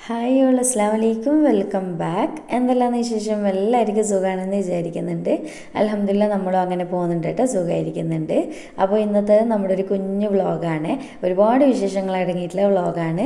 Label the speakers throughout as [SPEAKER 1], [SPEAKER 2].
[SPEAKER 1] Hi all അസ്സലാമു അലൈക്കും, welcome back. എന്തെല്ലാന്ന് വിശേഷം? എല്ലാവർക്കും സുഖമാണെന്ന് വിചാരിക്കുന്നുണ്ട്. അൽഹംദുലില്ലാ നമ്മളും അങ്ങനെ പോകുന്നുണ്ട് കേട്ടോ, സുഖമായിരിക്കുന്നുണ്ട്. അപ്പോൾ ഇന്നത്തെ നമ്മുടെ ഒരു കുഞ്ഞു വ്ളോഗാണ്, ഒരുപാട് വിശേഷങ്ങൾ അടങ്ങിയിട്ടുള്ള വ്ളോഗാണ്.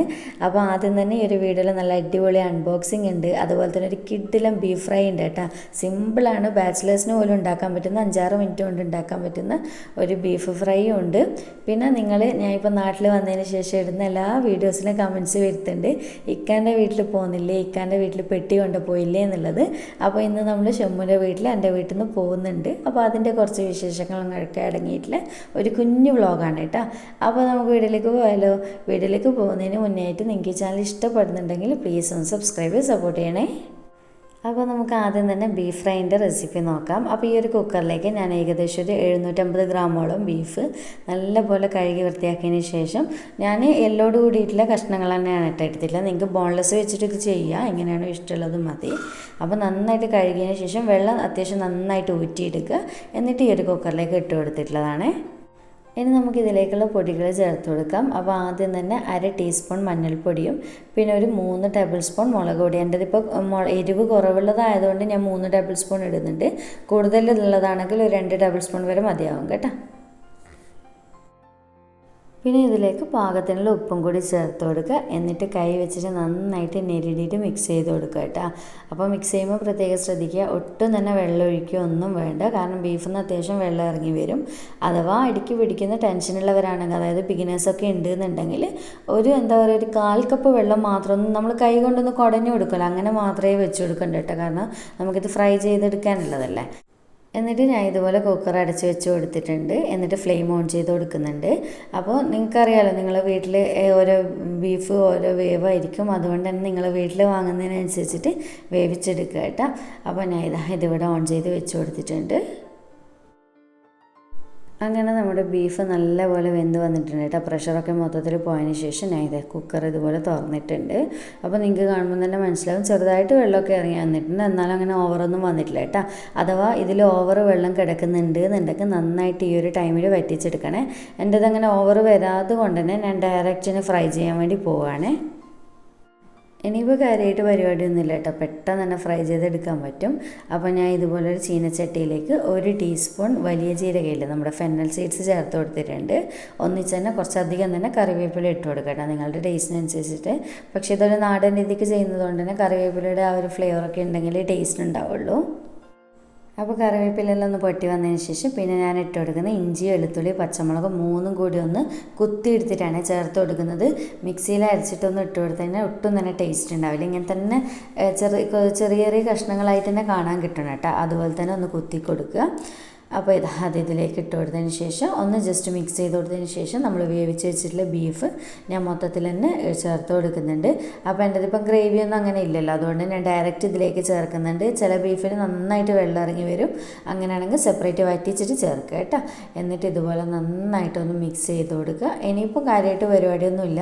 [SPEAKER 1] അപ്പോൾ ആദ്യം തന്നെ ഈ ഒരു വീഡിയോയിൽ നല്ല അടിപൊളി അൺബോക്സിങ് ഉണ്ട്, അതുപോലെ തന്നെ ഒരു കിഡിലും ബീഫ് ഫ്രൈ ഉണ്ട് കേട്ടോ. സിമ്പിളാണ്, ബാച്ചിലേഴ്സിന് പോലും ഉണ്ടാക്കാൻ പറ്റുന്ന 5-6 മിനിറ്റ് കൊണ്ട് ഉണ്ടാക്കാൻ പറ്റുന്ന ഒരു ബീഫ് ഫ്രൈയും ഉണ്ട്. പിന്നെ ഞാനിപ്പോൾ നാട്ടിൽ വന്നതിന് ശേഷം ഇടുന്ന എല്ലാ വീഡിയോസിലും കമൻറ്റ്സ് വരുത്തുന്നുണ്ട്, ഇക്കാൻ്റെ വീട്ടിൽ പോകുന്നില്ലേ, ഇക്കാൻ്റെ വീട്ടിൽ പെട്ടി കൊണ്ടുപോയില്ലേ എന്നുള്ളത്. അപ്പോൾ ഇന്ന് നമ്മൾ ഷമ്മുൻ്റെ വീട്ടിൽ എൻ്റെ വീട്ടിൽ നിന്ന് പോകുന്നുണ്ട്. അപ്പോൾ അതിൻ്റെ കുറച്ച് വിശേഷങ്ങളൊക്കെ അടങ്ങിയിട്ടുള്ള ഒരു കുഞ്ഞു വ്ളോഗാണ് കേട്ടോ. അപ്പോൾ നമുക്ക് വീട്ടിലേക്ക് പോയാലോ. വീട്ടിലേക്ക് പോകുന്നതിന് മുന്നേ ആയിട്ട് നിങ്ങൾക്ക് ഈ ചാനൽ ഇഷ്ടപ്പെടുന്നുണ്ടെങ്കിൽ പ്ലീസ് ഒന്ന് സബ്സ്ക്രൈബ് ചെയ്ത് സപ്പോർട്ട് ചെയ്യണേ. അപ്പോൾ നമുക്ക് ആദ്യം തന്നെ ബീഫ് ഫ്രൈൻ്റെ റെസിപ്പി നോക്കാം. അപ്പോൾ ഈ ഒരു കുക്കറിലേക്ക് ഞാൻ ഏകദേശം ഒരു 750 ഗ്രാമോളം ബീഫ് നല്ലപോലെ കഴുകി വൃത്തിയാക്കിയതിന് ശേഷം ഞാൻ എല്ലോട് കൂടിയിട്ടുള്ള കഷ്ണങ്ങൾ തന്നെയാണ് എടുത്തിട്ടില്ല. നിങ്ങൾക്ക് ബോൺലെസ് വെച്ചിട്ട് ഇത് ചെയ്യുക, എങ്ങനെയാണോ ഇഷ്ടമുള്ളത് മതി. അപ്പോൾ നന്നായിട്ട് കഴുകിയതിന് ശേഷം വെള്ളം അത്യാവശ്യം നന്നായിട്ട് ഊറ്റിയെടുക്കുക. എന്നിട്ട് ഈ ഒരു കുക്കറിലേക്ക് ഇട്ട് കൊടുത്തിട്ടുള്ളതാണ്. ഇനി നമുക്കിതിലേക്കുള്ള പൊടികൾ ചേർത്ത് കൊടുക്കാം. അപ്പോൾ ആദ്യം തന്നെ 1/2 ടീസ്പൂൺ മഞ്ഞൾപ്പൊടിയും പിന്നെ ഒരു 3 ടേബിൾ സ്പൂൺ മുളക് പൊടി. എൻ്റെ ഇപ്പോൾ എരിവ് കുറവുള്ളതായതുകൊണ്ട് ഞാൻ 3 ടേബിൾ സ്പൂൺ ഇടുന്നുണ്ട്. കൂടുതലുള്ളതാണെങ്കിൽ ഒരു 2 ടേബിൾ സ്പൂൺ വരെ മതിയാവും കേട്ടോ. പിന്നെ ഇതിലേക്ക് പാകത്തിനുള്ള ഉപ്പും കൂടി ചേർത്ത് കൊടുക്കുക. എന്നിട്ട് കൈ വെച്ചിട്ട് നന്നായിട്ട് ഞെരിടിയിട്ട് മിക്സ് ചെയ്ത് കൊടുക്കുക കേട്ടോ. അപ്പോൾ മിക്സ് ചെയ്യുമ്പോൾ പ്രത്യേകം ശ്രദ്ധിക്കുക, ഒട്ടും തന്നെ വെള്ളം ഒഴിക്കുക ഒന്നും വേണ്ട, കാരണം ബീഫിൽ നിന്ന് അത്യാവശ്യം വെള്ളം ഇറങ്ങി വരും. അഥവാ അടിക്ക് പിടിക്കുന്ന ടെൻഷനുള്ളവരാണെങ്കിൽ, അതായത് ബിഗിനേഴ്സൊക്കെ ഉണ്ടെന്നുണ്ടെങ്കിൽ ഒരു 1/4 കപ്പ് വെള്ളം മാത്രം നമ്മൾ കൈ കൊണ്ടൊന്ന് കുടഞ്ഞു കൊടുക്കില്ല, അങ്ങനെ മാത്രമേ വെച്ച് കൊടുക്കണ്ട കേട്ടോ, കാരണം നമുക്കിത് ഫ്രൈ ചെയ്തെടുക്കാനുള്ളതല്ലേ. എന്നിട്ട് ഞാൻ ഇതുപോലെ കുക്കർ അടച്ച് വെച്ച് കൊടുത്തിട്ടുണ്ട്. എന്നിട്ട് ഫ്ലെയിം ഓൺ ചെയ്ത് കൊടുക്കുന്നുണ്ട്. അപ്പോൾ നിങ്ങൾക്കറിയാമല്ലോ, നിങ്ങളുടെ വീട്ടിൽ ഓരോ ബീഫ് ഓരോ വേവായിരിക്കും, അതുകൊണ്ട് തന്നെ നിങ്ങൾ വീട്ടിൽ വാങ്ങുന്നതിനനുസരിച്ചിട്ട് വേവിച്ചെടുക്കുക കേട്ടോ. അപ്പോൾ ഞാൻ ഇതിവിടെ ഓൺ ചെയ്ത് വെച്ച് കൊടുത്തിട്ടുണ്ട്. അങ്ങനെ നമ്മുടെ ബീഫ് നല്ലപോലെ വെന്ത് വന്നിട്ടുണ്ട് കേട്ടോ. പ്രഷറൊക്കെ മൊത്തത്തിൽ പോയതിന് ശേഷം ഞാൻ കുക്കർ ഇതുപോലെ തുറന്നിട്ടുണ്ട്. അപ്പോൾ നിങ്ങൾക്ക് കാണുമ്പോൾ തന്നെ മനസ്സിലാവും, ചെറുതായിട്ട് വെള്ളമൊക്കെ ഇറങ്ങി വന്നിട്ടുണ്ട്, എന്നാലും അങ്ങനെ ഓവറൊന്നും വന്നിട്ടില്ല കേട്ടോ. അഥവാ ഇതിൽ ഓവർ വെള്ളം കിടക്കുന്നുണ്ട് എന്നുണ്ടെങ്കിൽ നന്നായിട്ട് ഈ ഒരു ടൈമിൽ വറ്റിച്ചെടുക്കണേ. എൻ്റേത് അങ്ങനെ ഓവർ വരാതെ കൊണ്ട് തന്നെ ഞാൻ ഡയറക്റ്റിന് ഫ്രൈ ചെയ്യാൻ വേണ്ടി പോവുകയാണേ. ഇനിയിപ്പോൾ കാര്യമായിട്ട് പരിപാടിയൊന്നുമില്ല കേട്ടോ, പെട്ടെന്ന് തന്നെ ഫ്രൈ ചെയ്തെടുക്കാൻ പറ്റും. അപ്പോൾ ഞാൻ ഇതുപോലൊരു ചീനച്ചട്ടിയിലേക്ക് 1 ടീസ്പൂൺ വലിയ ജീരകയില്ല, നമ്മുടെ ഫെന്നൽ സീഡ്സ് ചേർത്ത് കൊടുത്തിട്ടുണ്ട്. ഒന്നിച്ച് തന്നെ കുറച്ചധികം തന്നെ കറിവേപ്പില ഇട്ട് കൊടുക്കട്ടെ, നിങ്ങളുടെ ടേസ്റ്റിനനുസരിച്ചിട്ട്. പക്ഷേ ഇതൊരു നാടൻ രീതിക്ക് ചെയ്യുന്നത് കൊണ്ട് തന്നെ കറിവേപ്പിലയുടെ ആ ഒരു ഫ്ലേവറൊക്കെ ഉണ്ടെങ്കിൽ ടേസ്റ്റ് ഉണ്ടാവുള്ളൂ. അപ്പോൾ കറിവേപ്പിലെല്ലാം ഒന്ന് പൊട്ടി വന്നതിന് ശേഷം പിന്നെ ഞാൻ ഇട്ട് കൊടുക്കുന്നത് ഇഞ്ചി, വെളുത്തുള്ളി, പച്ചമുളക് 3 കൂടി ഒന്ന് കുത്തി എടുത്തിട്ടാണ് ചേർത്ത് കൊടുക്കുന്നത്. മിക്സിയിൽ അരച്ചിട്ടൊന്നും ഇട്ട് കൊടുത്തു കഴിഞ്ഞാൽ ഒട്ടും തന്നെ ടേസ്റ്റ് ഉണ്ടാവില്ല. ഇങ്ങനെ തന്നെ ചെറിയ ചെറിയ കഷ്ണങ്ങളായിട്ട് തന്നെ കാണാൻ കിട്ടണം കേട്ടോ. അതുപോലെ തന്നെ ഒന്ന് കുത്തി കൊടുക്കുക. അപ്പോൾ ഇതിലേക്ക് ഇട്ട് കൊടുത്തതിന് ശേഷം ഒന്ന് ജസ്റ്റ് മിക്സ് ചെയ്ത് കൊടുത്തതിന് ശേഷം നമ്മൾ വേവിച്ച് വെച്ചിട്ടുള്ള ബീഫ് ഞാൻ മൊത്തത്തിൽ തന്നെ ചേർത്ത് കൊടുക്കുന്നുണ്ട്. അപ്പോൾ എൻ്റെ ഇപ്പം ഗ്രേവിയൊന്നും അങ്ങനെ ഇല്ലല്ലോ, അതുകൊണ്ട് ഞാൻ ഡയറക്റ്റ് ഇതിലേക്ക് ചേർക്കുന്നുണ്ട്. ചില ബീഫിന് നന്നായിട്ട് വെള്ളം ഇറങ്ങി വരും, അങ്ങനെയാണെങ്കിൽ സെപ്പറേറ്റ് വറ്റിച്ചിട്ട് ചേർക്കുക കേട്ടോ. എന്നിട്ട് ഇതുപോലെ നന്നായിട്ടൊന്ന് മിക്സ് ചെയ്ത് കൊടുക്കുക. ഇനിയിപ്പോൾ കാര്യമായിട്ട് പരിപാടിയൊന്നുമില്ല,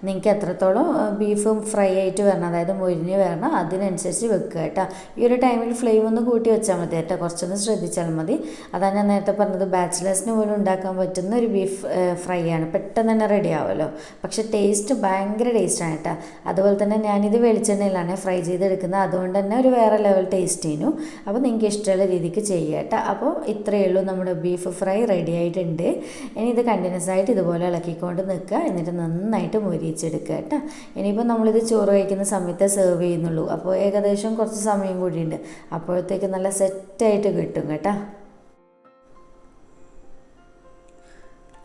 [SPEAKER 1] നിങ്ങൾക്ക് എത്രത്തോളം ബീഫ് ഫ്രൈ ആയിട്ട് വരണം, അതായത് മൊരിഞ്ഞ് വരണം, അതിനനുസരിച്ച് വെക്കുക കേട്ടോ. ഈ ഒരു ടൈമിൽ ഫ്ലെയിം ഒന്ന് കൂട്ടി വെച്ചാൽ മതി കേട്ടോ, കുറച്ചൊന്ന് ശ്രദ്ധിച്ചാൽ മതി. അതാണ് ഞാൻ നേരത്തെ പറഞ്ഞത്, ബാച്ചിലേഴ്സിന് പോലും ഉണ്ടാക്കാൻ പറ്റുന്ന ഒരു ബീഫ് ഫ്രൈ ആണ്, പെട്ടെന്ന് തന്നെ റെഡി ആവുമല്ലോ. പക്ഷേ ടേസ്റ്റ് ഭയങ്കര ടേസ്റ്റാണ് കേട്ടോ. അതുപോലെ തന്നെ ഞാനിത് വെളിച്ചെണ്ണയിലാണ് ഫ്രൈ ചെയ്തെടുക്കുന്നത്, അതുകൊണ്ട് തന്നെ ഒരു വേറെ ലെവൽ ടേസ്റ്റ് ചെയ്യുന്നു. അപ്പോൾ നിങ്ങൾക്ക് ഇഷ്ടമുള്ള രീതിക്ക് ചെയ്യുക കേട്ടോ. അപ്പോൾ ഇത്രയേ ഉള്ളൂ, നമ്മുടെ ബീഫ് ഫ്രൈ റെഡി ആയിട്ടുണ്ട്. ഇനി ഇത് കണ്ടിന്യൂസ് ആയിട്ട് ഇതുപോലെ ഇളക്കിക്കൊണ്ട് നിൽക്കുക, എന്നിട്ട് നന്നായിട്ട് മൊരിയിച്ചെടുക്കുക കേട്ടോ. ഇനിയിപ്പോൾ നമ്മളിത് ചോറ് കഴിക്കുന്ന സമയത്ത് സെർവ് ചെയ്യുന്നുള്ളൂ, അപ്പോൾ ഏകദേശം കുറച്ച് സമയം കൂടിയുണ്ട്, അപ്പോഴത്തേക്ക് നല്ല സെറ്റായിട്ട് കിട്ടും കേട്ടോ.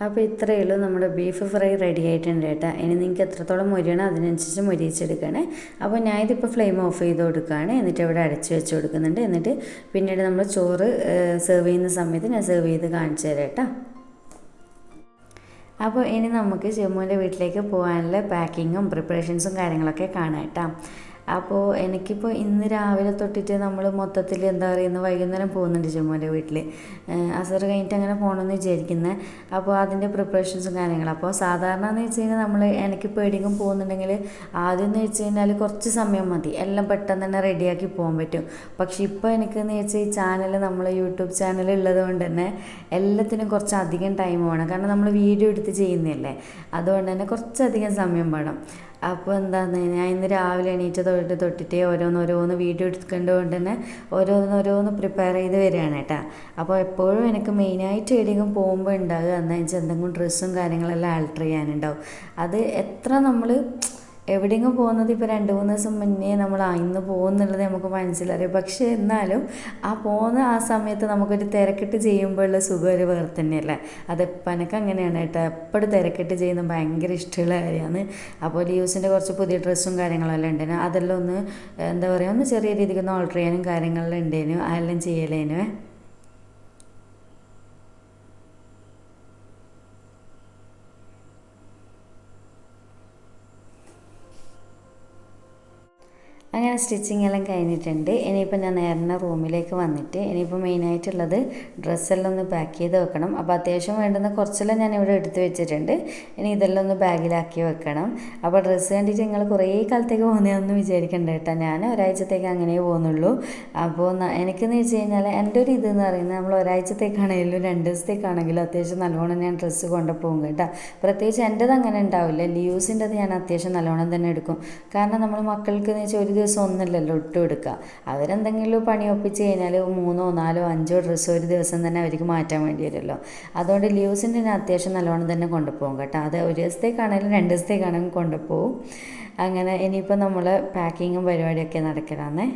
[SPEAKER 1] അപ്പോൾ ഇത്രയേ ഉള്ളൂ, നമ്മുടെ ബീഫ് ഫ്രൈ റെഡി ആയിട്ടുണ്ട് കേട്ടോ. ഇനി നിങ്ങൾക്ക് എത്രത്തോളം മൊരിയണം അതിനനുസരിച്ച് മൊരിയിച്ചെടുക്കണേ. അപ്പോൾ ഞാനിതിപ്പോൾ ഫ്ലെയിം ഓഫ് ചെയ്ത് കൊടുക്കുകയാണ്, എന്നിട്ട് ഇവിടെ അടച്ച് വെച്ച് കൊടുക്കുന്നുണ്ട്. എന്നിട്ട് പിന്നീട് നമ്മൾ ചോറ് സെർവ് ചെയ്യുന്ന സമയത്ത് ഞാൻ സെർവ് ചെയ്ത് കാണിച്ചു തരാം കേട്ടോ. അപ്പോൾ ഇനി നമുക്ക് ജമ്മുവിൻ്റെ വീട്ടിലേക്ക് പോകാനുള്ള പാക്കിങ്ങും പ്രിപ്പറേഷൻസും കാര്യങ്ങളൊക്കെ കാണാം കേട്ടോ. അപ്പോൾ എനിക്കിപ്പോൾ ഇന്ന് രാവിലെ തൊട്ടിട്ട് നമ്മൾ മൊത്തത്തിൽ വൈകുന്നേരം പോകുന്നുണ്ട് ജമ്മുവിൻ്റെ വീട്ടിൽ. അസർ കഴിഞ്ഞിട്ട് അങ്ങനെ പോകണമെന്ന് വിചാരിക്കുന്നത്. അപ്പോൾ അതിൻ്റെ പ്രിപ്പറേഷൻസും കാര്യങ്ങളും. അപ്പോൾ സാധാരണ എന്ന് വെച്ച് കഴിഞ്ഞാൽ എനിക്കിപ്പോൾ എവിടെയെങ്കിലും പോകുന്നുണ്ടെങ്കിൽ ആദ്യം എന്ന് വെച്ച് കഴിഞ്ഞാൽ കുറച്ച് സമയം മതി, എല്ലാം പെട്ടെന്ന് തന്നെ റെഡിയാക്കി പോകാൻ പറ്റും. പക്ഷേ ഇപ്പോൾ എനിക്കെന്ന് വെച്ചാൽ ഈ ചാനൽ, നമ്മൾ യൂട്യൂബ് ചാനൽ ഉള്ളത് കൊണ്ട് തന്നെ എല്ലാത്തിനും കുറച്ചധികം ടൈം വേണം, കാരണം നമ്മൾ വീഡിയോ എടുത്ത് ചെയ്യുന്നതല്ലേ, അതുകൊണ്ട് തന്നെ കുറച്ചധികം സമയം വേണം. അപ്പോൾ എന്താന്ന് ഞാൻ ഇന്ന് രാവിലെ എണീറ്റ് തൊട്ടിട്ടേ ഓരോന്നോരോന്ന് വീഡിയോ എടുക്കേണ്ടതുകൊണ്ട് തന്നെ ഓരോന്നോരോന്ന് പ്രിപ്പയർ ചെയ്ത് വരികയാണ് കേട്ടോ. അപ്പോൾ എപ്പോഴും എനിക്ക് മെയിനായിട്ട് എവിടെയെങ്കിലും പോകുമ്പോൾ ഉണ്ടാകുക എന്താ വെച്ചാൽ എന്തെങ്കിലും ഡ്രസ്സും കാര്യങ്ങളെല്ലാം ആൾട്ടർ ചെയ്യാനുണ്ടാവും. അത് എത്ര നമ്മൾ എവിടെയെങ്കിലും പോകുന്നത് ഇപ്പോൾ 2-3 ദിവസം മുന്നേ നമ്മൾ ഇന്ന് പോകുന്നുള്ളത് നമുക്ക് മനസ്സിലറിയാം. പക്ഷേ എന്നാലും ആ പോകുന്ന ആ സമയത്ത് നമുക്കൊരു തിരക്കിട്ട് ചെയ്യുമ്പോഴുള്ള സുഖം ഒരു വേറെ തന്നെയല്ലേ. അതെപ്പോൾ എനിക്ക് അങ്ങനെയാണ് കേട്ടോ. എപ്പോഴും തിരക്കിട്ട് ചെയ്യുന്നത് ഭയങ്കര ഇഷ്ടമുള്ള കാര്യമാണ്. അപ്പോൾ ലീവ്സിൻ്റെ കുറച്ച് പുതിയ ഡ്രസ്സും കാര്യങ്ങളെല്ലാം ഉണ്ടേനു. അതെല്ലാം ഒന്ന് എന്താ പറയുക ഒന്ന് ചെറിയ രീതിക്ക് ഒന്ന് ഓൾട്ടർ ചെയ്യാനും കാര്യങ്ങളെല്ലാം ഉണ്ടേനു. അതെല്ലാം ചെയ്യലേനു. അങ്ങനെ സ്റ്റിച്ചിങ് എല്ലാം കഴിഞ്ഞിട്ടുണ്ട്. ഇനിയിപ്പോൾ ഞാൻ നേരെ റൂമിലേക്ക് വന്നിട്ട് ഇനിയിപ്പോൾ മെയിനായിട്ടുള്ളത് ഡ്രസ്സെല്ലാം ഒന്ന് പാക്ക് ചെയ്ത് വെക്കണം. അപ്പോൾ അത്യാവശ്യം വേണ്ടുന്ന കുറച്ചെല്ലാം ഞാൻ ഇവിടെ എടുത്ത് വെച്ചിട്ടുണ്ട്. ഇനി ഇതെല്ലാം ഒന്ന് ബാഗിലാക്കി വെക്കണം. അപ്പോൾ ഡ്രസ്സ് കണ്ടിട്ട് നിങ്ങൾ കുറേ കാലത്തേക്ക് പോകുന്നതെന്ന് വിചാരിക്കണ്ട കേട്ടോ. ഞാൻ ഒരാഴ്ചത്തേക്ക് അങ്ങനെ പോകുന്നുള്ളൂ. അപ്പോൾ എനിക്കെന്ന് വെച്ച് കഴിഞ്ഞാൽ എൻ്റെ ഒരു ഇതെന്ന് പറയുന്നത് നമ്മൾ ഒരാഴ്ചത്തേക്കാണെങ്കിലും 2 ദിവസത്തേക്കാണെങ്കിലും അത്യാവശ്യം നല്ലോണം ഞാൻ ഡ്രസ്സ് കൊണ്ടുപോകും കേട്ടോ. പ്രത്യേകിച്ച് എൻ്റെത് അങ്ങനെ ഉണ്ടാവില്ല. ലീവ്സിൻ്റെത് ഞാൻ അത്യാവശ്യം നല്ലോണം തന്നെ എടുക്കും. കാരണം നമ്മൾ മക്കൾക്ക് എന്ന് വെച്ചാൽ ഒരു ദിവസം ഒന്നല്ലല്ലോ ഇട്ട് കൊടുക്കുക. അവരെന്തെങ്കിലും പണി ഒപ്പിച്ച് കഴിഞ്ഞാൽ 3, 4, 5 ഡ്രസ്സ് ഒരു ദിവസം തന്നെ അവർക്ക് മാറ്റാൻ വേണ്ടി വരുമല്ലോ. അതുകൊണ്ട് ലീവ്സിൻ്റെ ഞാൻ അത്യാവശ്യം നല്ലോണം തന്നെ കൊണ്ടുപോകും കേട്ടോ. അത് ഒരു ദിവസത്തേക്കാണെങ്കിലും 2 ദിവസത്തേക്കാണെങ്കിലും കൊണ്ടുപോകും. അങ്ങനെ ഇനിയിപ്പോൾ നമ്മൾ പാക്കിങ്ങും പരിപാടിയൊക്കെ നടക്കലാന്നേ.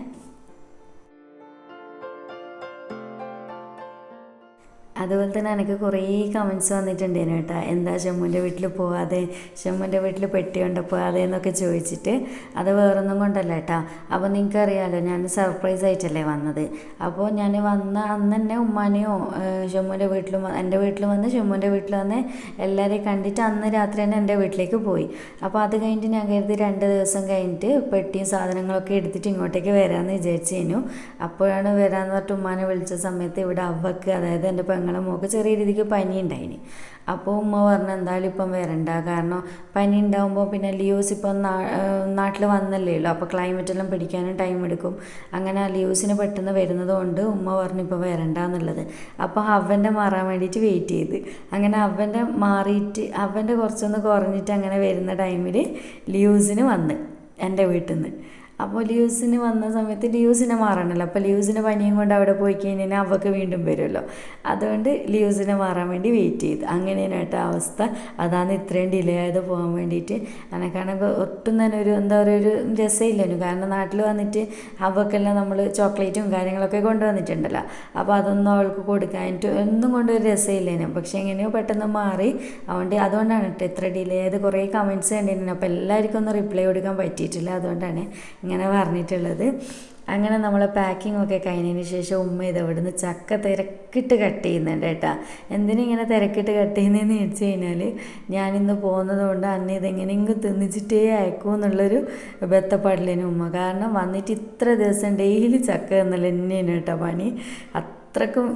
[SPEAKER 1] അതുപോലെ തന്നെ എനിക്ക് കുറേ കമൻസ് വന്നിട്ടുണ്ടേനു കേട്ടോ. എന്താ ഷമ്മുൻ്റെ വീട്ടിൽ പോവാതെ, ഷമ്മുൻ്റെ വീട്ടിൽ പെട്ടി കൊണ്ട് പോവാതെ എന്നൊക്കെ ചോദിച്ചിട്ട്. അത് വേറൊന്നും കൊണ്ടല്ല കേട്ടോ. അപ്പോൾ നിങ്ങൾക്കറിയാമല്ലോ ഞാൻ സർപ്രൈസ് ആയിട്ടല്ലേ വന്നത്. അപ്പോൾ ഞാൻ വന്ന അന്ന് തന്നെ ഉമ്മാനെയോ ഷമ്മുൻ്റെ വീട്ടിലും എൻ്റെ വീട്ടിലും വന്ന് ഷമ്മുൻ്റെ വീട്ടിൽ വന്ന് എല്ലാവരെയും കണ്ടിട്ട് അന്ന് രാത്രി തന്നെ എൻ്റെ വീട്ടിലേക്ക് പോയി. അപ്പോൾ അത് കഴിഞ്ഞിട്ട് ഞാൻ കരുതി 2 ദിവസം കഴിഞ്ഞിട്ട് പെട്ടിയും സാധനങ്ങളൊക്കെ എടുത്തിട്ട് ഇങ്ങോട്ടേക്ക് വരാമെന്ന് വിചാരിച്ചേനു. അപ്പോഴാണ് വരാമെന്ന് പറഞ്ഞിട്ട് ഉമ്മാനെ വിളിച്ച സമയത്ത് ഇവിടെ അവക്ക്, അതായത് എൻ്റെ പെങ്ങളെ മോൾക്ക് ചെറിയ രീതിക്ക് പനി ഉണ്ടായിന്. അപ്പോൾ ഉമ്മ പറഞ്ഞു എന്തായാലും ഇപ്പം വരണ്ട, കാരണം പനി ഉണ്ടാകുമ്പോൾ പിന്നെ ലീവ്സ് ഇപ്പം നാട്ടിൽ വന്നല്ലേ ഉള്ളൂ. അപ്പോൾ ക്ലൈമറ്റെല്ലാം പിടിക്കാനും ടൈം എടുക്കും. അങ്ങനെ ലീവ്സിന് പെട്ടെന്ന് വരുന്നത് കൊണ്ട് ഉമ്മ പറഞ്ഞു ഇപ്പം വരണ്ട എന്നുള്ളത്. അപ്പോൾ അവൻ്റെ മാറാൻ വേണ്ടിയിട്ട് വെയിറ്റ് ചെയ്ത്. അങ്ങനെ അവൻ്റെ മാറിയിട്ട് അവൻ്റെ കുറച്ചൊന്ന് കുറഞ്ഞിട്ട് അങ്ങനെ വരുന്ന ടൈമിൽ ലീവ്സിന് വന്ന് എൻ്റെ വീട്ടിൽ നിന്ന്. അപ്പോൾ ലീവ്സിന് വന്ന സമയത്ത് ലീവ്സിനെ മാറണമല്ലോ. അപ്പോൾ ലീവ്സിന് പനിയും കൊണ്ട് അവിടെ പോയി കഴിഞ്ഞാൽ അവൾക്ക് വീണ്ടും വരുമല്ലോ. അതുകൊണ്ട് ലീവ്സിനെ മാറാൻ വേണ്ടി വെയിറ്റ് ചെയ്ത്. അങ്ങനെയാണ് കേട്ടോ അവസ്ഥ. അതാണ് ഇത്രയും ഡിലേ ആയത് പോകാൻ വേണ്ടിയിട്ട്. എനക്കാണെങ്കിൽ ഒട്ടും തന്നെ ഒരു എന്താ പറയുക ഒരു രസമില്ലേനു. കാരണം നാട്ടിൽ വന്നിട്ട് അവൾക്കെല്ലാം നമ്മൾ ചോക്ലേറ്റും കാര്യങ്ങളൊക്കെ കൊണ്ടുവന്നിട്ടുണ്ടല്ലോ. അപ്പോൾ അതൊന്നും അവൾക്ക് കൊടുക്കാനായിട്ട് ഒന്നും കൊണ്ടൊരു രസമില്ലേനു. പക്ഷേ എങ്ങനെയോ പെട്ടെന്ന് മാറി. അതുകൊണ്ടാണ് കേട്ടോ ഇത്ര ഡിലേ ആയത്. കുറേ കമൻറ്റ്സ് കണ്ടിരുന്നു. അപ്പോൾ എല്ലാവർക്കും ഒന്നും റിപ്ലൈ കൊടുക്കാൻ പറ്റിയിട്ടില്ല. അതുകൊണ്ടാണ് ഇങ്ങനെ പറഞ്ഞിട്ടുള്ളത്. അങ്ങനെ നമ്മൾ പാക്കിംഗ് ഒക്കെ കഴിഞ്ഞതിന് ശേഷം ഉമ്മ ഇത് ഇവിടുന്ന് ചക്ക തിരക്കിട്ട് കട്ട് ചെയ്യുന്നുണ്ട് കേട്ടോ. എന്തിനിങ്ങനെ തിരക്കിട്ട് കട്ട് ചെയ്യുന്നതെന്ന് ചോദിച്ചു കഴിഞ്ഞാൽ ഞാനിന്ന് പോകുന്നത് കൊണ്ട് അന്നെ ഇതെങ്ങനെയെങ്കിലും തിന്നിച്ചിട്ടേ അയക്കൂ എന്നുള്ളൊരു ബത്തപ്പാടിലേനു ഉമ്മ. കാരണം വന്നിട്ട് ഇത്ര ദിവസം ഡെയിലി ചക്ക എന്നല്ല തന്നെയാണ് കേട്ടോ പണി. അത്രക്കും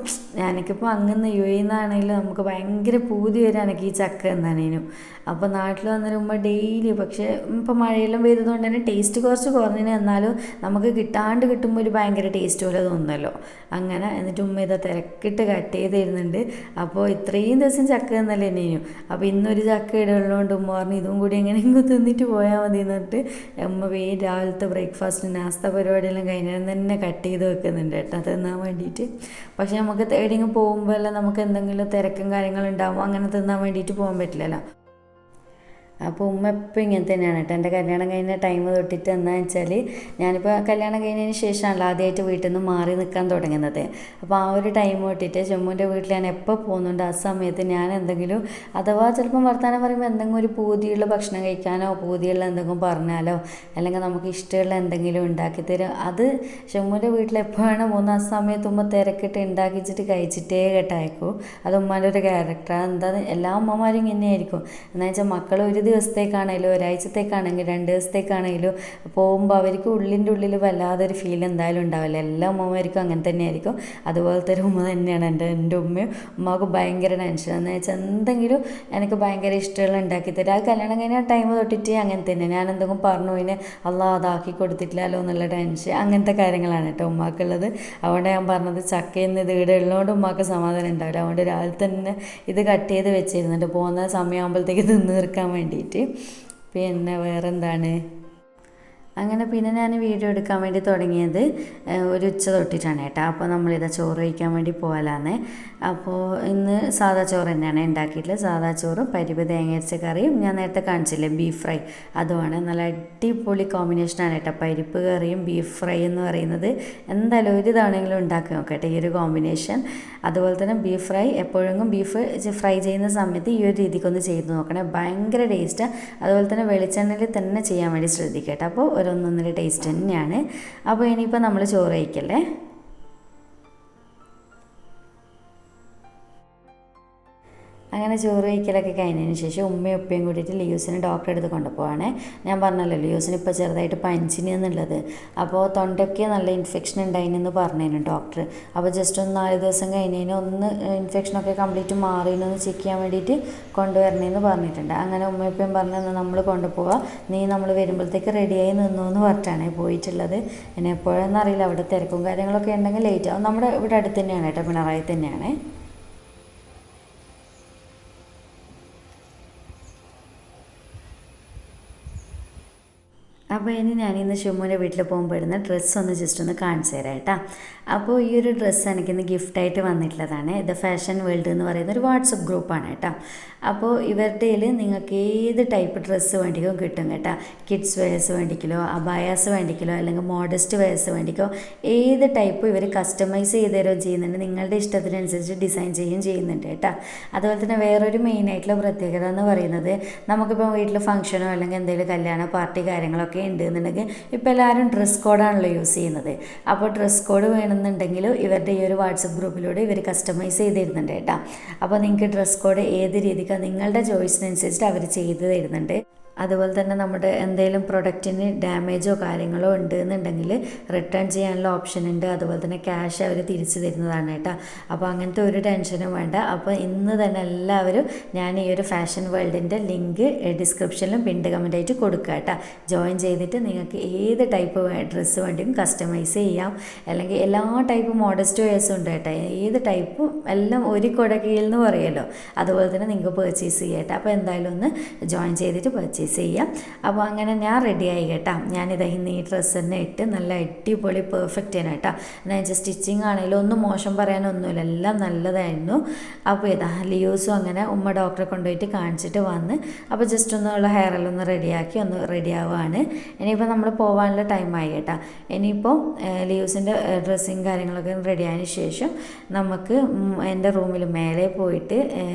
[SPEAKER 1] എനിക്കിപ്പോൾ അങ്ങനെ യുഎന്നാണെങ്കിലും നമുക്ക് ഭയങ്കര പൂതി വരാൻ എനിക്ക് ഈ ചക്ക എന്നാണേനും. അപ്പോൾ നാട്ടിൽ വന്നൊരു ഉമ്മ ഡെയിലി, പക്ഷേ ഇപ്പോൾ മഴയെല്ലാം പെയ്തതുകൊണ്ട് തന്നെ ടേസ്റ്റ് കുറച്ച് കുറഞ്ഞിന്. എന്നാലും നമുക്ക് കിട്ടുമ്പോൾ ഒരു ഭയങ്കര ടേസ്റ്റ് പോലെ തോന്നുന്നല്ലോ. അങ്ങനെ എന്നിട്ട് ഉമ്മ ഇതാ തിരക്കിട്ട് കട്ട് ചെയ്ത് തരുന്നുണ്ട്. അപ്പോൾ ഇത്രയും ദിവസം ചക്ക എന്നല്ലേ തന്നെയും. അപ്പോൾ ഇന്നൊരു ചക്ക ഇടുള്ളതുകൊണ്ട് ഉമ്മ പറഞ്ഞു ഇതും കൂടി എങ്ങനെയെങ്കിലും തിന്നിട്ട് പോയാൽ മതി എന്നിട്ട് ഉമ്മ രാവിലത്തെ ബ്രേക്ക്ഫാസ്റ്റ് നാസ്ത പരിപാടിയെല്ലാം കഴിഞ്ഞാൽ തന്നെ കട്ട് ചെയ്ത് വെക്കുന്നുണ്ട് കേട്ടോ തിന്നാൻ വേണ്ടിയിട്ട്. പക്ഷെ നമുക്ക് എവിടെയെങ്കിലും പോകുമ്പോൾ എല്ലാം നമുക്ക് എന്തെങ്കിലും തിരക്കും കാര്യങ്ങളുണ്ടാകുമ്പോൾ അങ്ങനെ തിന്നാൻ വേണ്ടിയിട്ട് പോകാൻ പറ്റില്ലല്ലോ. അപ്പോൾ ഉമ്മ എപ്പോൾ ഇങ്ങനെ തന്നെയാണ് കേട്ടോ. എൻ്റെ കല്യാണം കഴിഞ്ഞ ടൈം തൊട്ടിട്ട് എന്താണെന്ന് വെച്ചാൽ ഞാനിപ്പോൾ കല്യാണം കഴിഞ്ഞതിന് ശേഷമാണല്ലോ ആദ്യമായിട്ട് വീട്ടിൽ നിന്ന് മാറി നിൽക്കാൻ തുടങ്ങുന്നത്. അപ്പോൾ ആ ഒരു ടൈം തൊട്ടിട്ട് ജമ്മുവിൻ്റെ വീട്ടിൽ ഞാൻ എപ്പോൾ പോകുന്നുണ്ട് ആ സമയത്ത് ഞാൻ എന്തെങ്കിലും അഥവാ ചിലപ്പം വർത്തമാനം പറയുമ്പോൾ എന്തെങ്കിലും ഒരു പൂതിയുള്ള ഭക്ഷണം കഴിക്കാനോ പൂതിയുള്ള എന്തെങ്കിലും പറഞ്ഞാലോ അല്ലെങ്കിൽ നമുക്ക് ഇഷ്ടമുള്ള എന്തെങ്കിലും ഉണ്ടാക്കി തരും. അത് ജമ്മുവിൻ്റെ വീട്ടിൽ എപ്പോഴാണ് പോകുന്ന ആ സമയത്ത് ഉമ്മ തിരക്കിട്ട് ഉണ്ടാക്കിച്ചിട്ട് കഴിച്ചിട്ടേ കേട്ടായിരിക്കും. അത് ഉമ്മാൻ്റെ ഒരു ക്യാരക്ടറാണ്. എന്താ എല്ലാ ഉമ്മമാരും ഇങ്ങനെയായിരിക്കും. എന്താ വെച്ചാൽ മക്കൾ ഒരു ദിവസത്തേക്കാണെങ്കിലും ഒരാഴ്ചത്തേക്കാണെങ്കിലും 2 ദിവസത്തേക്കാണെങ്കിലും പോകുമ്പോൾ അവർക്ക് ഉള്ളിൻ്റെ ഉള്ളിൽ വല്ലാതൊരു ഫീൽ എന്തായാലും ഉണ്ടാവില്ല. എല്ലാ ഉമ്മമാർക്കും അങ്ങനെ തന്നെയായിരിക്കും. അതുപോലത്തെ ഒരു ഉമ്മ തന്നെയാണ് എൻ്റെ ഉമ്മയും. ഉമ്മക്ക് ഭയങ്കര ടെൻഷൻ എന്ന് വെച്ചാൽ എന്തെങ്കിലും എനിക്ക് ഭയങ്കര ഇഷ്ടമുള്ള ഉണ്ടാക്കി തരും. അത് കല്യാണം കഴിഞ്ഞ ടൈം തൊട്ടിട്ട് അങ്ങനെ തന്നെ. ഞാൻ എന്തെങ്കിലും പറഞ്ഞു ഇതിനെ അതാക്കി കൊടുത്തിട്ടില്ലല്ലോ എന്നുള്ള ടെൻഷൻ അങ്ങനത്തെ കാര്യങ്ങളാണ് കേട്ടോ ഉമ്മാക്കുള്ളത്. അതുകൊണ്ട് ഞാൻ പറഞ്ഞത് ചക്കയെന്ന് ഇത് ഇവിടെ ഉള്ളതുകൊണ്ട് ഉമ്മാക്ക് സമാധാനം ഉണ്ടാവില്ല. അതുകൊണ്ട് രാവിലെ തന്നെ ഇത് കട്ട് ചെയ്ത് വെച്ചിരുന്നുണ്ട് പോകുന്ന സമയമാകുമ്പോഴത്തേക്ക് തിന്ന് തീർക്കാൻ വേണ്ടിയിട്ട്. പിന്നെ വേറെന്താണ്, അങ്ങനെ പിന്നെ ഞാൻ വീഡിയോ എടുക്കാൻ വേണ്ടി തുടങ്ങിയത് ഒരു ഉച്ച തൊട്ടിട്ടാണ് കേട്ടോ. അപ്പോൾ നമ്മളിതാ ചോറ് കഴിക്കാൻ വേണ്ടി പോകലാന്ന്. അപ്പോൾ ഇന്ന് സാദാ ചോറ് തന്നെയാണ് ഉണ്ടാക്കിയിട്ടുള്ളത്. സാദാ ചോറും പരിപ്പ് തേങ്ങ അരച്ച കറിയും ഞാൻ നേരത്തെ കാണിച്ചില്ലേ ബീഫ് ഫ്രൈ, അതുമാണ്. നല്ല അടിപൊളി കോമ്പിനേഷനാണ് കേട്ടോ പരിപ്പ് കറിയും ബീഫ് ഫ്രൈ എന്ന് പറയുന്നത്. എന്തായാലും ഒരു തവണയെങ്കിലും ഉണ്ടാക്കി നോക്കട്ടെ ഈ ഒരു കോമ്പിനേഷൻ. അതുപോലെ തന്നെ ബീഫ് ഫ്രൈ എപ്പോഴെങ്കിലും ബീഫ് ഫ്രൈ ചെയ്യുന്ന സമയത്ത് ഈ ഒരു രീതിക്കൊന്ന് ചെയ്ത് നോക്കണേ, ഭയങ്കര ടേസ്റ്റാണ്. അതുപോലെ തന്നെ വെളിച്ചെണ്ണയിൽ തന്നെ ചെയ്യാൻ വേണ്ടി ശ്രദ്ധിക്കട്ടെ, അപ്പോൾ ഒന്നൊന്നര ടേസ്റ്റ് തന്നെയാണ്. അപ്പോൾ ഇനിയിപ്പോൾ നമ്മൾ ചോറ് കഴിക്കല്ലേ. അങ്ങനെ ചോറ് കഴിക്കലൊക്കെ കഴിഞ്ഞതിന് ശേഷം ഉമ്മയും ഉപ്പയും കൂടിയിട്ട് ലിയൂസിന് ഡോക്ടറെ അടുത്ത് കൊണ്ടുപോവാണ്. ഞാൻ പറഞ്ഞല്ലോ ലിയൂസിന് ഇപ്പോൾ ചെറുതായിട്ട് പനിച്ചിന് എന്നുള്ളത്. അപ്പോൾ തൊണ്ടയ്ക്ക് നല്ല ഇൻഫെക്ഷൻ ഉണ്ടായിനെന്ന് പറഞ്ഞിരുന്നു ഡോക്ടർ. അപ്പോൾ ജസ്റ്റ് ഒന്ന് 4 ദിവസം കഴിഞ്ഞതിന് ഒന്ന് ഇൻഫെക്ഷനൊക്കെ കംപ്ലീറ്റ് മാറിയെന്നൊന്ന് ചെക്ക് ചെയ്യാൻ വേണ്ടിയിട്ട് കൊണ്ടുവരണമെന്ന് പറഞ്ഞിട്ടുണ്ട്. അങ്ങനെ ഉമ്മയും ഉപ്പയും പറഞ്ഞ് നമ്മൾ കൊണ്ടുപോവാം, നീ നമ്മൾ വരുമ്പോഴത്തേക്ക് റെഡിയായി നിന്നു എന്ന് പറഞ്ഞിട്ടാണ് പോയിട്ടുള്ളത്. ഇനി എപ്പോഴെന്ന് അറിയില്ല, അവിടെ തിരക്കും കാര്യങ്ങളൊക്കെ ഉണ്ടെങ്കിൽ ലേറ്റ് ആവും. നമ്മുടെ ഇവിടെ അടുത്ത് തന്നെയാണ് കേട്ടോ, പിണറായി തന്നെയാണ്. അപ്പോൾ ഇനി ഞാനിന്ന് ഷുമ്മുവിൻ്റെ വീട്ടിൽ പോകുമ്പോൾ ഇടുന്ന ഡ്രസ്സൊന്ന് ജസ്റ്റ് ഒന്ന് കാണിച്ചു തരാം കേട്ടോ. അപ്പോൾ ഈ ഒരു ഡ്രസ്സ് എനിക്കിന്ന് ഗിഫ്റ്റായിട്ട് വന്നിട്ടുള്ളതാണ്. ഇത് ഫാഷൻ വേൾഡ് എന്ന് പറയുന്ന ഒരു വാട്സപ്പ് ഗ്രൂപ്പാണ് കേട്ടോ. അപ്പോൾ ഇവരുടെ നിങ്ങൾക്ക് ഏത് ടൈപ്പ് ഡ്രസ്സ് വേണ്ടിക്കോ കിട്ടും കേട്ടോ. കിഡ്സ് വെയേഴ്സ് വേണ്ടിക്കലോ, അബായാസ് വേണ്ടിക്കലോ, അല്ലെങ്കിൽ മോഡസ്റ്റ് വെയേഴ്സ് വേണ്ടിക്കോ ഏത് ടൈപ്പ് ഇവർ കസ്റ്റമൈസ് ചെയ്ത് തരുകയും ചെയ്യുന്നുണ്ട്. നിങ്ങളുടെ ഇഷ്ടത്തിനനുസരിച്ച് ഡിസൈൻ ചെയ്യുകയും ചെയ്യുന്നുണ്ട് കേട്ടോ. അതുപോലെ തന്നെ വേറൊരു മെയിനായിട്ടുള്ള പ്രത്യേകത എന്ന് പറയുന്നത്, നമുക്കിപ്പോൾ വീട്ടിൽ ഫംഗ്ഷനോ അല്ലെങ്കിൽ എന്തെങ്കിലും കല്യാണ പാർട്ടി കാര്യങ്ങളൊക്കെ ഉണ്ട് എന്നുണ്ടെങ്കിൽ ഇപ്പോൾ എല്ലാവരും ഡ്രസ് കോഡാണല്ലോ യൂസ് ചെയ്യുന്നത്. അപ്പോൾ ഡ്രസ് കോഡ് വേണമെന്നുണ്ടെങ്കിൽ ഇവരുടെ ഈ ഒരു വാട്സപ്പ് ഗ്രൂപ്പിലൂടെ ഇവർ കസ്റ്റമൈസ് ചെയ്ത് തരുന്നുണ്ട് കേട്ടോ. അപ്പോൾ നിങ്ങൾക്ക് ഡ്രസ് കോഡ് ഏത് രീതിക്കാണ് നിങ്ങളുടെ ചോയ്സിനനുസരിച്ചിട്ട് അവർ ചെയ്ത് തരുന്നുണ്ട്. അതുപോലെ തന്നെ നമ്മുടെ എന്തെങ്കിലും പ്രൊഡക്റ്റിന് ഡാമേജോ കാര്യങ്ങളോ ഉണ്ട് എന്നുണ്ടെങ്കിൽ റിട്ടേൺ ചെയ്യാനുള്ള ഓപ്ഷൻ ഉണ്ട്. അതുപോലെ തന്നെ ക്യാഷ് അവർ തിരിച്ചു തരുന്നതാണ് കേട്ടോ. അപ്പോൾ അങ്ങനത്തെ ഒരു ടെൻഷനും വേണ്ട. അപ്പോൾ ഇന്ന് തന്നെ എല്ലാവരും ഞാൻ ഈ ഒരു ഫാഷൻ വേൾഡിൻ്റെ ലിങ്ക് ഡിസ്ക്രിപ്ഷനിലും പിൻഡ് കമൻറ്റായിട്ട് കൊടുക്കുക കേട്ടോ. ജോയിൻ ചെയ്തിട്ട് നിങ്ങൾക്ക് ഏത് ടൈപ്പ് ഡ്രസ്സ് വേണ്ടിയും കസ്റ്റമൈസ് ചെയ്യാം. അല്ലെങ്കിൽ എല്ലാ ടൈപ്പ് മോഡസ്റ്റ് വെയേഴ്സും ഉണ്ട് കേട്ടോ. ഏത് ടൈപ്പും എല്ലാം ഒരു കൊടകീഴിൽ എന്ന് പറയുമല്ലോ, അതുപോലെ തന്നെ നിങ്ങൾക്ക് പർച്ചേസ് ചെയ്യാം കേട്ടോ. അപ്പോൾ എന്തായാലും ഒന്ന് ജോയിൻ ചെയ്തിട്ട് പർച്ചേസ് ചെയ്യാം. അപ്പോൾ അങ്ങനെ ഞാൻ റെഡിയായി കേട്ടോ. ഞാനിത് ഇന്ന് ഈ ഡ്രസ്സ് തന്നെ ഇട്ട് നല്ല അടിപൊളി പെർഫെക്റ്റ് ആണ് കേട്ടോ. എന്നുവെച്ചാൽ സ്റ്റിച്ചിങ് ആണെങ്കിലും ഒന്നും മോശം പറയാനൊന്നുമില്ല, എല്ലാം നല്ലതായിരുന്നു. അപ്പോൾ ഇതാ ലിയൂസും അങ്ങനെ ഉമ്മ ഡോക്ടറെ കൊണ്ടുപോയിട്ട് കാണിച്ചിട്ട് വന്ന് അപ്പോൾ ജസ്റ്റ് ഒന്നുള്ള ഹെയറെല്ലാം ഒന്ന് റെഡിയാക്കി ഒന്ന് റെഡിയാവുകയാണ്. ഇനിയിപ്പോൾ നമ്മൾ പോകാനുള്ള ടൈമായി കേട്ടോ. ഇനിയിപ്പോൾ ലിയൂസിൻ്റെ ഡ്രസ്സിങ് കാര്യങ്ങളൊക്കെ റെഡിയായതിന് ശേഷം നമുക്ക് എൻ്റെ റൂമിൽ മേലെ പോയിട്ട്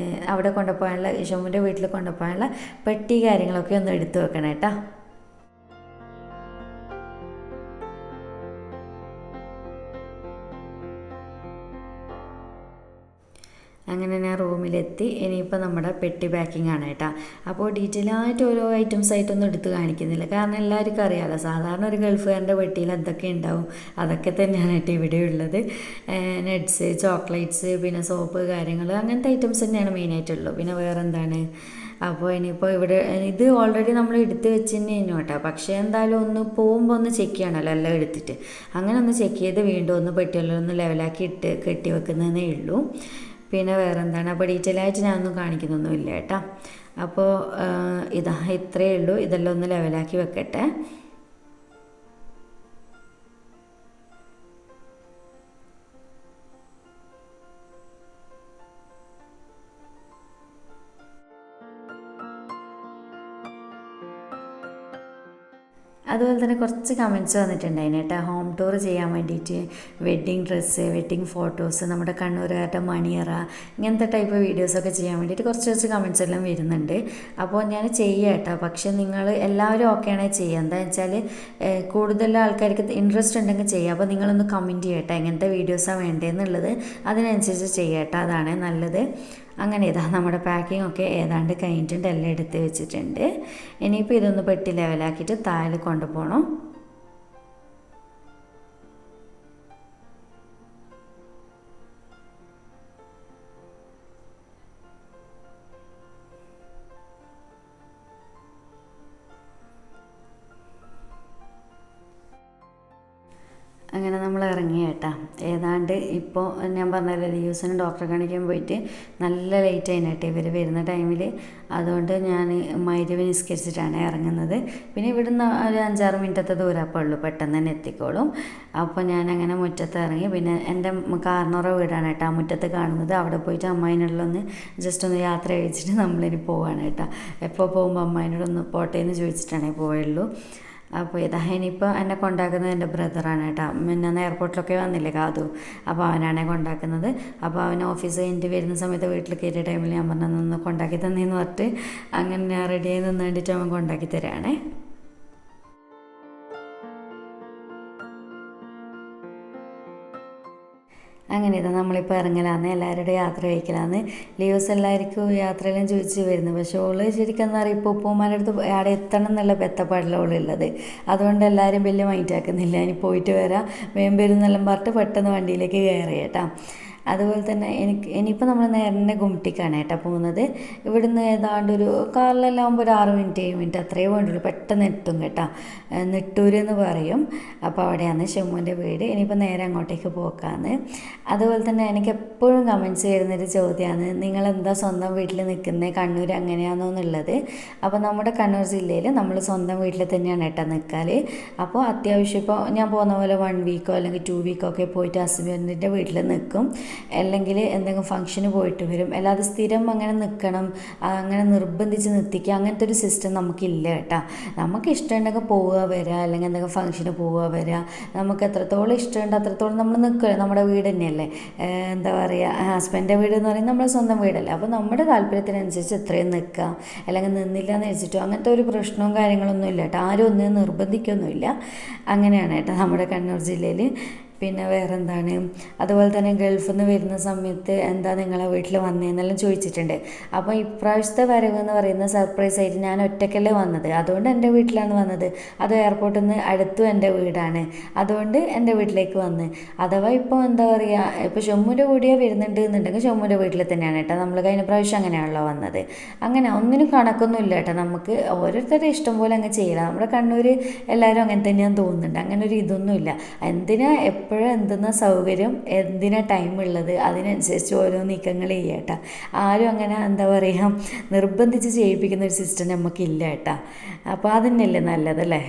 [SPEAKER 1] അവിടെ കൊണ്ടുപോകാനുള്ള ഷമ്മുവിൻ്റെ വീട്ടിൽ കൊണ്ടുപോകാനുള്ള പെട്ടി കാര്യങ്ങളൊക്കെ ഒന്ന് എടുത്തു വെക്കണം കേട്ടോ. അങ്ങനെ ഞാൻ റൂമിലെത്തി. ഇനിയിപ്പോൾ നമ്മുടെ പെട്ടി പാക്കിംഗ് ആണ് കേട്ടോ. അപ്പോൾ ഡീറ്റെയിൽ ആയിട്ട് ഓരോ ഐറ്റംസ് ആയിട്ടൊന്നും എടുത്ത് കാണിക്കുന്നില്ല, കാരണം എല്ലാവർക്കും അറിയാമല്ലോ സാധാരണ ഒരു ഗൾഫുകാരൻ്റെ പെട്ടിയിൽ എന്തൊക്കെ ഉണ്ടാവും അതൊക്കെ തന്നെയാണ് കേട്ടോ ഇവിടെ ഉള്ളത്. നട്ട്സ്, ചോക്ലേറ്റ്സ്, പിന്നെ സോപ്പ് കാര്യങ്ങൾ, അങ്ങനത്തെ ഐറ്റംസ് തന്നെയാണ് മെയിനായിട്ടുള്ളൂ. പിന്നെ വേറെ എന്താണ്. അപ്പോൾ ഇനിയിപ്പോൾ ഇവിടെ ഇത് ഓൾറെഡി നമ്മൾ എടുത്ത് വെച്ച് തന്നെയാണ് കേട്ടോ. പക്ഷേ എന്തായാലും ഒന്ന് പോകുമ്പോൾ ഒന്ന് ചെക്ക് ചെയ്യണമല്ലോ എല്ലാം എടുത്തിട്ട്. അങ്ങനെ ഒന്ന് ചെക്ക് ചെയ്ത് വീണ്ടും ഒന്ന് പെട്ടിയെല്ലാം ഒന്ന് ലെവലാക്കി ഇട്ട് കെട്ടി വെക്കുന്നതേ ഉള്ളൂ. പിന്നെ വേറെ എന്താണ്, അപ്പോൾ ഡീറ്റെയിൽ ആയിട്ട് ഞാനൊന്നും കാണിക്കുന്നൊന്നുമില്ല കേട്ടോ. അപ്പോൾ ഇത്രയേ ഉള്ളൂ. ഇതെല്ലാം ഒന്ന് ലെവലാക്കി വെക്കട്ടെ. അതുപോലെ തന്നെ കുറച്ച് കമൻറ്റ്സ് വന്നിട്ടുണ്ടായിരുന്നു കേട്ടോ. ഹോം ടൂർ ചെയ്യാൻ വേണ്ടിയിട്ട് വെഡ്ഡിങ് ഡ്രസ്സ്, വെഡ്ഡിങ് ഫോട്ടോസ്, നമ്മുടെ കണ്ണൂരുകാരുടെ മണിയറ, ഇങ്ങനത്തെ ടൈപ്പ് വീഡിയോസൊക്കെ ചെയ്യാൻ വേണ്ടിയിട്ട് കുറച്ച് കമൻറ്റ്സ് എല്ലാം വരുന്നുണ്ട്. അപ്പോൾ ഞാൻ ചെയ്യാം കേട്ടോ. പക്ഷേ നിങ്ങൾ എല്ലാവരും ഓക്കെയാണെങ്കിൽ ചെയ്യുക. എന്താണെന്ന് വെച്ചാൽ കൂടുതൽ ആൾക്കാർക്ക് ഇൻട്രസ്റ്റ് ഉണ്ടെങ്കിൽ ചെയ്യുക. അപ്പോൾ നിങ്ങളൊന്ന് കമൻറ്റ് ചെയ്യട്ടെ എങ്ങനത്തെ വീഡിയോസാണ് വേണ്ടതെന്നുള്ളത്, അതിനനുസരിച്ച് ചെയ്യാം കേട്ടോ. അതാണ് നല്ലത്. അങ്ങനെ നമ്മുടെ പാക്കിംഗ് ഒക്കെ ഏതാണ്ട് കഴിഞ്ഞിട്ടുണ്ട്, എല്ലാം എടുത്ത് വെച്ചിട്ടുണ്ട്. ഇനിയിപ്പോൾ ഇതൊന്ന് പെട്ടി ലെവലാക്കിയിട്ട് താഴെ കൊണ്ടുപോകണം. അങ്ങനെ നമ്മൾ ഇറങ്ങി കേട്ടാ. ഏതാണ്ട് ഇപ്പോൾ ഞാൻ പറഞ്ഞല്ലോ ലീവ്സിന് ഡോക്ടറെ കാണിക്കാൻ പോയിട്ട് നല്ല ലേറ്റ് ആയിട്ടാ ഇവർ വരുന്ന ടൈമിൽ. അതുകൊണ്ട് ഞാൻ മഗ്‌രിബ് നിസ്കരിച്ചിട്ടാണ് ഇറങ്ങുന്നത്. പിന്നെ ഇവിടുന്ന് ഒരു 5-6 മിനിറ്റത്തെ ദൂരമപ്പോൾ ഉള്ളൂ, പെട്ടെന്ന് തന്നെ എത്തിക്കോളും. അപ്പോൾ ഞാനങ്ങനെ മുറ്റത്ത് ഇറങ്ങി. പിന്നെ എൻ്റെ കാർന്നോറ വീടാണ് കേട്ടോ മുറ്റത്ത് കാണുന്നത്. അവിടെ പോയിട്ട് അമ്മായിനോടൊന്ന് ജസ്റ്റ് ഒന്ന് യാത്ര കഴിച്ചിട്ട് നമ്മളിനി പോവാണ് കേട്ടോ. എപ്പോൾ പോകുമ്പോൾ അമ്മായിനോടൊന്ന് പോട്ടെ എന്ന് ചോദിച്ചിട്ടാണേ പോയുള്ളൂ. അപ്പോൾ ഇതാ ഇനിയിപ്പോൾ എന്നെ കൊണ്ടാക്കുന്നത് എൻ്റെ ബ്രദറാണ് കേട്ടോ. പിന്നെ എയർപോർട്ടിലൊക്കെ വന്നില്ലേ കാതു, അപ്പോൾ അവനാണെ കൊണ്ടാക്കുന്നത്. അപ്പോൾ അവൻ ഓഫീസ് കഴിഞ്ഞിട്ട് വരുന്ന സമയത്ത് വീട്ടിൽ കയറിയ ടൈമിൽ ഞാൻ നിന്ന് കൊണ്ടാക്കി തന്നേന്ന് പറഞ്ഞിട്ട് അങ്ങനെ ഞാൻ റെഡിയായി നിന്ന് വേണ്ടിയിട്ട് അവൻ കൊണ്ടാക്കി തരാണേ. അങ്ങനെ ഇതാ നമ്മളിപ്പോൾ ഇറങ്ങലാന്ന്, എല്ലാവരുടെ യാത്ര കഴിക്കലാന്ന്. ലീവ്സ് എല്ലാവർക്കും യാത്രയെല്ലാം ചോദിച്ച് വരുന്നു. പക്ഷേ ഓള് ശരിക്കും എന്താ പറയുക, ഇപ്പോൾ ഉപ്പുമാരുടെ അടുത്ത് അവിടെ എത്തണം എന്നുള്ള ബെത്തപ്പാടിലാണ് ഓളുള്ളത്. അതുകൊണ്ട് എല്ലാവരും വലിയ മൈൻഡ് ആക്കുന്നില്ല. ഇനി പോയിട്ട് വരാം, വേഗം വരുന്നെല്ലാം പറഞ്ഞിട്ട് പെട്ടെന്ന് വണ്ടിയിലേക്ക് കയറി കേട്ടോ. അതുപോലെ തന്നെ ഇനിയിപ്പോൾ നമ്മൾ നേരെ ഗുംട്ടിക്കാണ് കേട്ടോ പോകുന്നത്. ഇവിടുന്ന് ഏതാണ്ട് ഒരു കാറിലെല്ലാം ആകുമ്പോൾ ഒരു 6 മിനിറ്റ് 7 മിനിറ്റ് അത്രയേ വേണ്ടുള്ളൂ, പെട്ടെന്ന് എത്തും കേട്ടോ. നെട്ടൂർ എന്ന് പറയും. അപ്പോൾ അവിടെയാണ് ഷമ്മുവിൻ്റെ വീട്. ഇനിയിപ്പോൾ നേരെ അങ്ങോട്ടേക്ക് പോക്കാന്ന്. അതുപോലെ തന്നെ എനിക്ക് എപ്പോഴും കമൻറ്റ്സ് വരുന്നൊരു ചോദ്യമാണ്, നിങ്ങളെന്താ സ്വന്തം വീട്ടിൽ നിൽക്കുന്നത്, കണ്ണൂർ അങ്ങനെയാണോ എന്നുള്ളത്. അപ്പോൾ നമ്മുടെ കണ്ണൂർ ജില്ലയിൽ നമ്മൾ സ്വന്തം വീട്ടിൽ തന്നെയാണ് കേട്ടോ നിൽക്കാൽ. അപ്പോൾ അത്യാവശ്യം ഇപ്പോൾ ഞാൻ പോകുന്ന പോലെ 1 വീക്കോ അല്ലെങ്കിൽ 2 വീക്കോ ഒക്കെ പോയിട്ട് ഹസ്ബൻഡിൻ്റെ വീട്ടിൽ നിൽക്കും, അല്ലെങ്കിൽ എന്തെങ്കിലും ഫംഗ്ഷന് പോയിട്ട് വരും. അല്ലാതെ സ്ഥിരം അങ്ങനെ നിൽക്കണം, അങ്ങനെ നിർബന്ധിച്ച് നിർത്തിക്കുക അങ്ങനത്തെ ഒരു സിസ്റ്റം നമുക്കില്ല കേട്ടോ. നമുക്ക് ഇഷ്ടമുണ്ടെങ്കിൽ പോവുക വരിക, അല്ലെങ്കിൽ എന്തെങ്കിലും ഫംഗ്ഷന് പോവുക വരിക. നമുക്ക് എത്രത്തോളം ഇഷ്ടമുണ്ട് അത്രത്തോളം നമ്മൾ നിൽക്കുക. നമ്മുടെ വീട് തന്നെയല്ലേ, എന്താ പറയുക, ഹസ്ബൻഡിൻ്റെ വീട് എന്ന് പറയുന്നത് നമ്മുടെ സ്വന്തം വീടല്ലേ. അപ്പോൾ നമ്മുടെ താല്പര്യത്തിനനുസരിച്ച് എത്രയും നിൽക്കുക, അല്ലെങ്കിൽ നിന്നില്ല എന്ന് വെച്ചിട്ടോ അങ്ങനത്തെ ഒരു പ്രശ്നവും കാര്യങ്ങളൊന്നും ഇല്ല കേട്ടോ. ആരും ഒന്നും നിർബന്ധിക്കൊന്നുമില്ല. അങ്ങനെയാണ് കേട്ടോ നമ്മുടെ കണ്ണൂർ ജില്ലയിൽ. പിന്നെ വേറെ എന്താണ്, അതുപോലെ തന്നെ ഗൾഫിൽ നിന്ന് വരുന്ന സമയത്ത് എന്താ നിങ്ങളെ വീട്ടിൽ വന്നതെന്നെല്ലാം ചോദിച്ചിട്ടുണ്ട്. അപ്പോൾ ഇപ്രാവശ്യത്തെ വരവ് എന്ന് പറയുന്നത് സർപ്രൈസ് ആയിട്ട് ഞാൻ ഒറ്റയ്ക്കല്ലേ വന്നത്, അതുകൊണ്ട് എൻ്റെ വീട്ടിലാണ് വന്നത്. അത് എയർപോർട്ടിൽ നിന്ന് അടുത്തും എൻ്റെ വീടാണ്, അതുകൊണ്ട് എൻ്റെ വീട്ടിലേക്ക് വന്ന്. അഥവാ ഇപ്പോൾ എന്താ പറയുക, ഇപ്പോൾ ഷമ്മുൻ്റെ കൂടിയേ വരുന്നുണ്ട് എന്നുണ്ടെങ്കിൽ ഷമ്മുൻ്റെ വീട്ടിൽ തന്നെയാണ് കേട്ടോ. നമ്മൾ കഴിഞ്ഞ പ്രാവശ്യം അങ്ങനെയാണല്ലോ വന്നത്. അങ്ങനെ ഒന്നിനും കണക്കൊന്നും ഇല്ല കേട്ടോ. നമുക്ക് ഓരോരുത്തരുടെ ഇഷ്ടം പോലെ അങ്ങ് ചെയ്യില്ല. നമ്മുടെ കണ്ണൂർ എല്ലാവരും അങ്ങനെ തന്നെയാന്ന് തോന്നുന്നുണ്ട്. അങ്ങനെ ഒരു ഇതൊന്നുമില്ല. എന്തിനാ എപ്പോഴും എന്തെന്നാ സൗകര്യം, എന്തിനാ ടൈം ഉള്ളത്, അതിനനുസരിച്ച് ഓരോ നീക്കങ്ങൾ ചെയ്യുക കേട്ടോ. ആരും അങ്ങനെ എന്താ പറയുക നിർബന്ധിച്ച് ചെയ്യിപ്പിക്കുന്ന ഒരു സിസ്റ്റം നമുക്കില്ല കേട്ടോ. അപ്പോൾ അതന്നെയല്ലേ നല്ലതല്ലേ.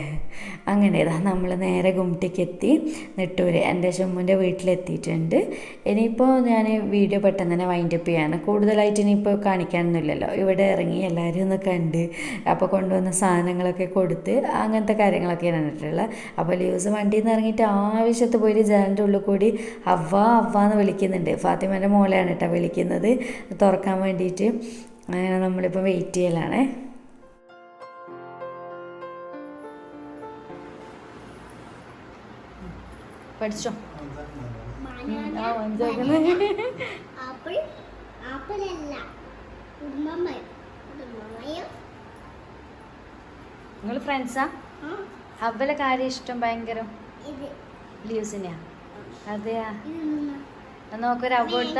[SPEAKER 1] അങ്ങനെ ഇതാ നമ്മൾ നേരെ ഗുംട്ടിക്ക് എത്തി, നെട്ടൂർ എൻ്റെ ഷമ്മുൻ്റെ വീട്ടിലെത്തിയിട്ടുണ്ട്. ഇനിയിപ്പോൾ ഞാൻ വീഡിയോ പെട്ടെന്ന് തന്നെ വൈൻഡപ്പ് ചെയ്യാണ്. കൂടുതലായിട്ട് ഇനിയിപ്പോൾ കാണിക്കാനൊന്നുമില്ലല്ലോ. ഇവിടെ ഇറങ്ങി എല്ലാവരും ഒന്ന് കണ്ട്, അപ്പോൾ കൊണ്ടുവന്ന സാധനങ്ങളൊക്കെ കൊടുത്ത് അങ്ങനത്തെ കാര്യങ്ങളൊക്കെയാണ് കണ്ടിട്ടുള്ളത്. അപ്പോൾ ലീവ്സ് വണ്ടിയിൽ നിന്ന് ഇറങ്ങിയിട്ട് ആവശ്യത്ത് പോയിട്ട് ജനലിൻ്റെ ഉള്ളിൽ കൂടി അവ്വ എന്ന് വിളിക്കുന്നുണ്ട്. ഫാത്തിമേൻ്റെ മോളെയാണ് കേട്ടോ വിളിക്കുന്നത് തുറക്കാൻ വേണ്ടിയിട്ട്. അങ്ങനെ നമ്മളിപ്പോൾ വെയിറ്റ് ചെയ്യലാണേ. പഠിച്ചോ നിങ്ങൾ ഫ്രണ്ട്സാ? അവലെ കാര്യം ഇഷ്ടം ഭയങ്കര ലീവ്സിനെയാ? അതെയാ? നോക്കൊരു അവ കൊടുത്ത,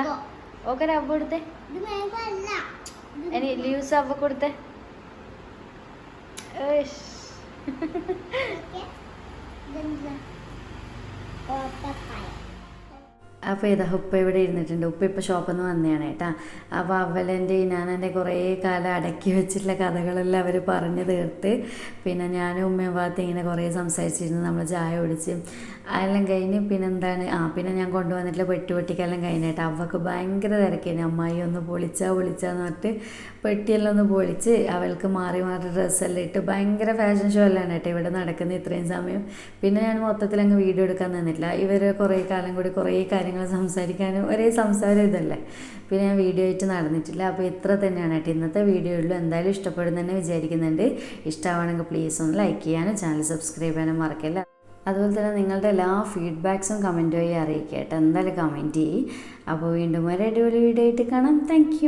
[SPEAKER 1] ഓക്കൊരു അവ കൊടുത്തേ. ഇനി ലീവ്സ് അവ കൊടുത്തേ. അപ്പോൾ ഇതാ ഉപ്പ ഇവിടെ ഇരുന്നിട്ടുണ്ട്. ഉപ്പ ഇപ്പോൾ ഷോപ്പിൽ നിന്ന് വന്നതാണ് കേട്ടോ. അപ്പോൾ അവലെൻ്റെ ഞാനെൻ്റെ കുറേ കാലം അടക്കി വെച്ചിട്ടുള്ള കഥകളെല്ലാം അവർ പറഞ്ഞു തീർത്ത്, പിന്നെ ഞാനും ഉമ്മയും ഭാഗത്ത് ഇങ്ങനെ കുറേ സംസാരിച്ചിരുന്നു. നമ്മൾ ചായ കുടിച്ച് അതെല്ലാം കഴിഞ്ഞ് പിന്നെന്താണ് പിന്നെ ഞാൻ കൊണ്ടുവന്നിട്ടുള്ള പെട്ടിക്കെല്ലാം കഴിഞ്ഞിട്ട് അവൾക്ക് ഭയങ്കര തിരക്കേന്. അമ്മായി ഒന്ന് പൊളിച്ചാന്ന് പറഞ്ഞിട്ട് പെട്ടിയെല്ലാം ഒന്ന് പൊളിച്ച് അവൾക്ക് മാറി ഡ്രസ്സെല്ലാം ഇട്ട് ഭയങ്കര ഫാഷൻ ഷോ എല്ലാം കേട്ടോ ഇവിടെ നടക്കുന്നത് ഇത്രയും സമയം. പിന്നെ ഞാൻ മൊത്തത്തിൽ അങ്ങ് വീഡിയോ എടുക്കാൻ നിന്നിട്ടില്ല. ഇവർ കുറേ കാലം കൂടി കുറേ കാര്യങ്ങൾ സംസാരിക്കാനും ഒരേ സംസാരം ഇതല്ലേ, പിന്നെ ഞാൻ വീഡിയോ ആയിട്ട് നടന്നിട്ടില്ല. അപ്പോൾ ഇത്ര തന്നെയാണ് കേട്ടോ ഇന്നത്തെ വീഡിയോ ഉള്ളൂ. എന്തായാലും ഇഷ്ടപ്പെടുന്നു വിചാരിക്കുന്നുണ്ട്. ഇഷ്ടമാണെങ്കിൽ പ്ലീസ് ഒന്ന് ലൈക്ക് ചെയ്യാനും ചാനൽ സബ്സ്ക്രൈബ് ചെയ്യാനും മറക്കില്ല. അതുപോലെ തന്നെ നിങ്ങളുടെ എല്ലാ ഫീഡ്ബാക്സും കമൻറ്റ് വഴി അറിയിക്കുക കേട്ടോ. എന്തായാലും കമൻറ്റ് ചെയ്യും. അപ്പോൾ വീണ്ടും ഒരു അടിപൊളി വീഡിയോ ആയിട്ട് കാണാം. താങ്ക്